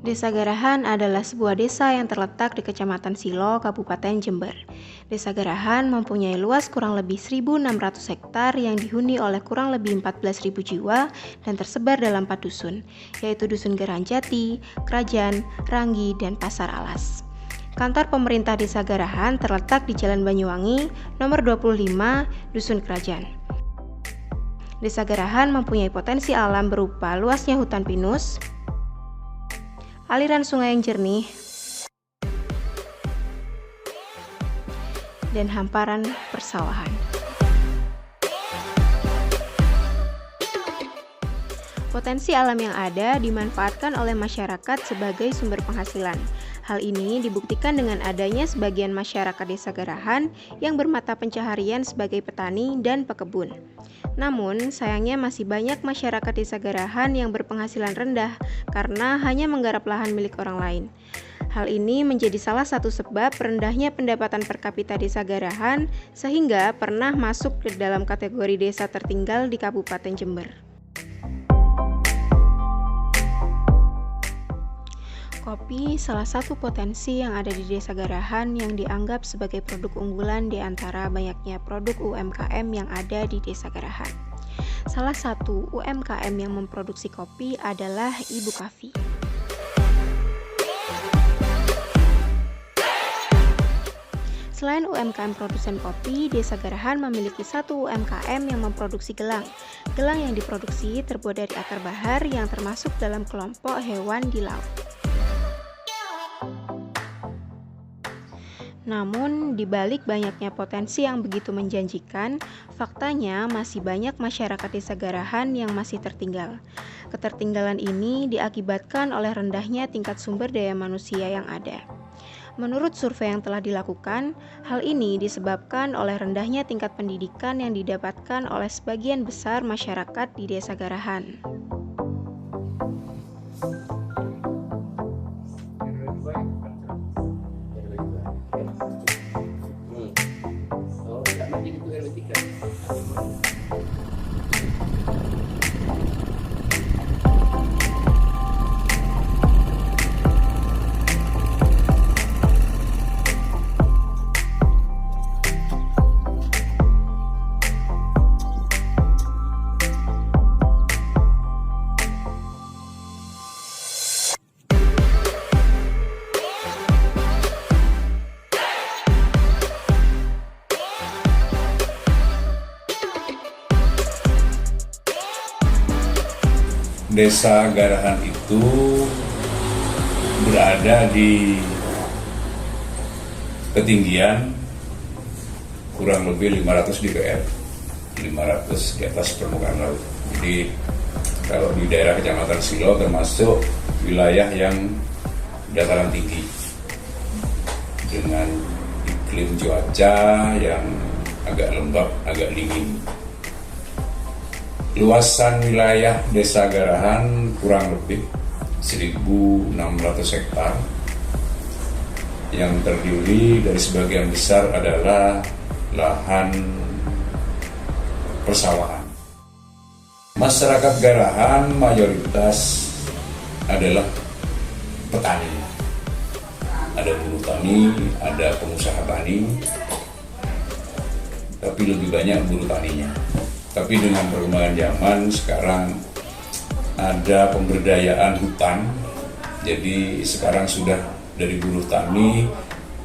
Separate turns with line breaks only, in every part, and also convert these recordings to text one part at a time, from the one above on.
Desa Garahan adalah sebuah desa yang terletak di Kecamatan Silo, Kabupaten Jember. Desa Garahan mempunyai luas kurang lebih 1.600 hektar yang dihuni oleh kurang lebih 14.000 jiwa dan tersebar dalam 4 dusun, yaitu Dusun Garahan Jati, Kerajaan, Ranggi, dan Pasar Alas. Kantor pemerintah Desa Garahan terletak di Jalan Banyuwangi, nomor 25, Dusun Kerajaan. Desa Garahan mempunyai potensi alam berupa luasnya hutan pinus, aliran sungai yang jernih, dan hamparan persawahan. Potensi alam yang ada dimanfaatkan oleh masyarakat sebagai sumber penghasilan. Hal ini dibuktikan dengan adanya sebagian masyarakat Desa Garahan yang bermata pencaharian sebagai petani dan pekebun. Namun, sayangnya masih banyak masyarakat Desa Garahan yang berpenghasilan rendah karena hanya menggarap lahan milik orang lain. Hal ini menjadi salah satu sebab rendahnya pendapatan per kapita Desa Garahan sehingga pernah masuk ke dalam kategori desa tertinggal di Kabupaten Jember. Kopi salah satu potensi yang ada di Desa Garahan yang dianggap sebagai produk unggulan di antara banyaknya produk UMKM yang ada di Desa Garahan. Salah satu UMKM yang memproduksi kopi adalah Ibu Kafi. Selain UMKM produsen kopi, Desa Garahan memiliki satu UMKM yang memproduksi gelang. Gelang yang diproduksi terbuat dari akar bahar yang termasuk dalam kelompok hewan di laut. Namun, di balik banyaknya potensi yang begitu menjanjikan, faktanya masih banyak masyarakat Desa Garahan yang masih tertinggal. Ketertinggalan ini diakibatkan oleh rendahnya tingkat sumber daya manusia yang ada. Menurut survei yang telah dilakukan, hal ini disebabkan oleh rendahnya tingkat pendidikan yang didapatkan oleh sebagian besar masyarakat di Desa Garahan.
Desa Garahan itu berada di ketinggian kurang lebih 500 dpr, 500 di atas permukaan laut. Jadi kalau di daerah Kecamatan Silo termasuk wilayah yang dataran tinggi dengan iklim cuaca yang agak lembab, agak dingin. Luasan wilayah Desa Garahan kurang lebih 1.600 hektar yang terdiri dari sebagian besar adalah lahan persawahan. Masyarakat Garahan mayoritas adalah petani. Ada buruh tani, ada pengusaha tani, tapi lebih banyak buruh taninya. Tapi dengan perkembangan zaman sekarang ada pemberdayaan hutan, jadi sekarang sudah dari buruh tani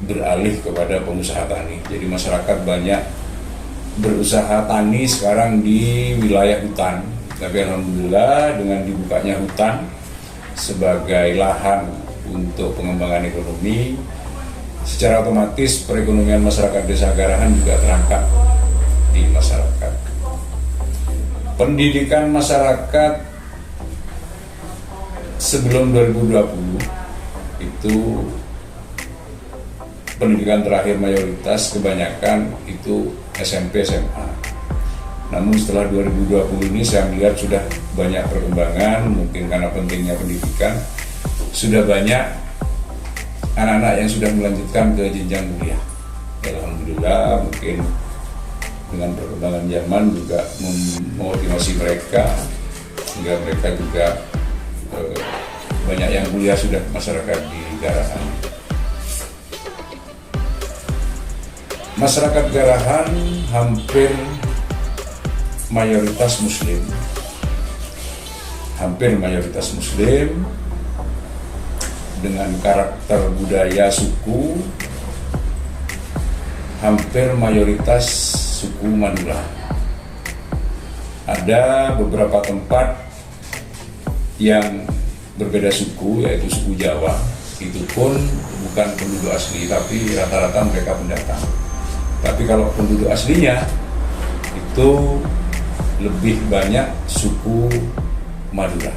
beralih kepada pengusaha tani. Jadi masyarakat banyak berusaha tani sekarang di wilayah hutan. Tapi alhamdulillah dengan dibukanya hutan sebagai lahan untuk pengembangan ekonomi, secara otomatis perekonomian masyarakat Desa Garahan juga terangkat di masyarakat. Pendidikan masyarakat sebelum 2020 itu pendidikan terakhir mayoritas kebanyakan itu SMP SMA. Namun setelah 2020 ini saya melihat sudah banyak perkembangan, mungkin karena pentingnya pendidikan, sudah banyak anak-anak yang sudah melanjutkan ke jenjang kuliah. Alhamdulillah, mungkin dengan perkembangan zaman juga memotivasi mereka sehingga mereka juga banyak yang kuliah sudah masyarakat di Garahan. Masyarakat Garahan hampir mayoritas Muslim. Hampir mayoritas Muslim dengan karakter budaya suku, hampir mayoritas suku Madura. Ada beberapa tempat yang berbeda suku, yaitu suku Jawa. Itu pun bukan penduduk asli, tapi rata-rata mereka pendatang. Tapi kalau penduduk aslinya itu lebih banyak suku Madura.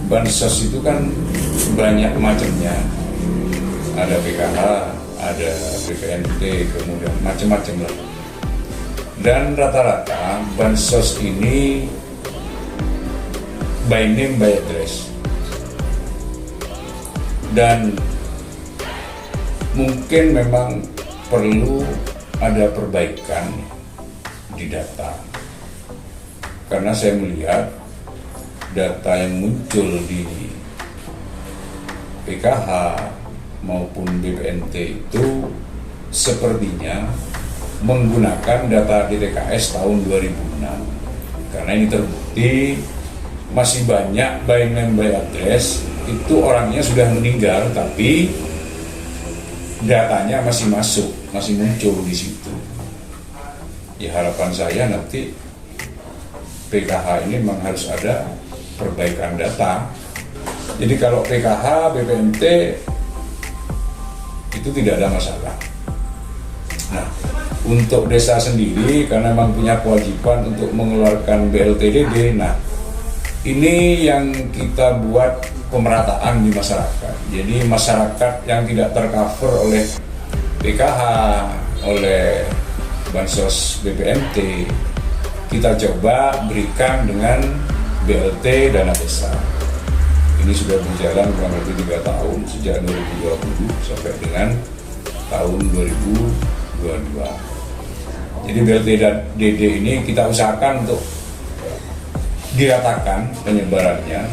Bansos itu kan banyak macamnya. Ada PKH, ada BPNT, kemudian macam-macam lah. Dan rata-rata bansos ini by name by address. Dan mungkin memang perlu ada perbaikan di data. Karena saya melihat data yang muncul di PKH maupun BPNT itu sepertinya menggunakan data DTKS tahun 2006. Karena ini terbukti masih banyak by name by address itu orangnya sudah meninggal tapi datanya masih masuk, masih muncul di situ. Ya harapan saya nanti PKH ini memang harus ada perbaikan data. Jadi kalau PKH, BPNT itu tidak ada masalah. Nah, untuk desa sendiri karena memang punya kewajiban untuk mengeluarkan BLTDD. Nah, ini yang kita buat pemerataan di masyarakat. Jadi masyarakat yang tidak tercover oleh PKH, oleh bansos BPNT, kita coba berikan dengan BLT dana desa. Ini sudah berjalan kurang lebih 3 tahun, sejak 2020 sampai dengan tahun 2022. Jadi BLT dan DD ini kita usahakan untuk diratakan penyebarannya,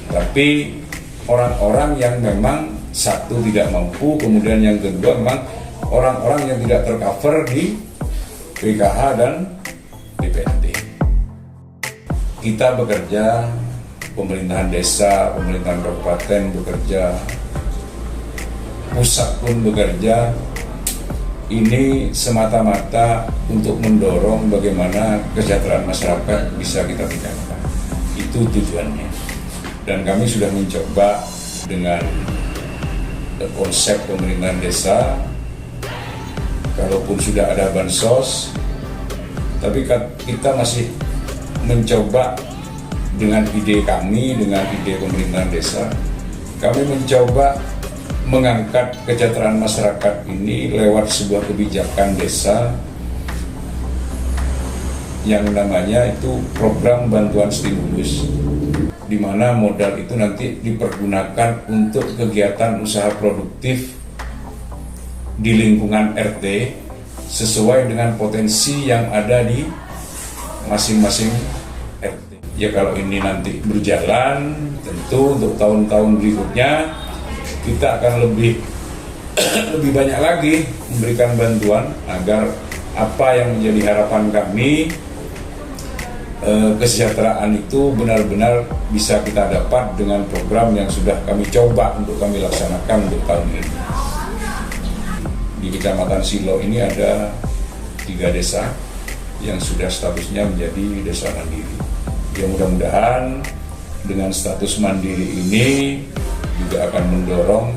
tapi orang-orang yang memang satu tidak mampu, kemudian yang kedua memang orang-orang yang tidak tercover di PKH dan BPNT. Kita bekerja, pemerintahan desa, pemerintahan kabupaten bekerja, pusat pun bekerja. Ini semata-mata untuk mendorong bagaimana kesejahteraan masyarakat bisa kita tingkatkan. Itu tujuannya. Dan kami sudah mencoba dengan konsep pemerintahan desa, kalaupun sudah ada bansos, tapi kita masih mencoba dengan ide kami, dengan ide pemerintahan desa, kami mencoba mengangkat kesejahteraan masyarakat ini lewat sebuah kebijakan desa yang namanya itu program bantuan stimulus, di mana modal itu nanti dipergunakan untuk kegiatan usaha produktif di lingkungan RT sesuai dengan potensi yang ada di masing-masing RT. Ya kalau ini nanti berjalan, tentu untuk tahun-tahun berikutnya kita akan lebih banyak lagi memberikan bantuan agar apa yang menjadi harapan kami, kesejahteraan itu benar-benar bisa kita dapat dengan program yang sudah kami coba untuk kami laksanakan untuk tahun ini. Di Kecamatan Silo ini ada 3 desa yang sudah statusnya menjadi desa mandiri. Ya mudah-mudahan dengan status mandiri ini juga akan mendorong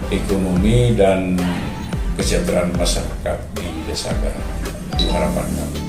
ekonomi dan kesejahteraan masyarakat di desa Garahan. Itu harapan kami.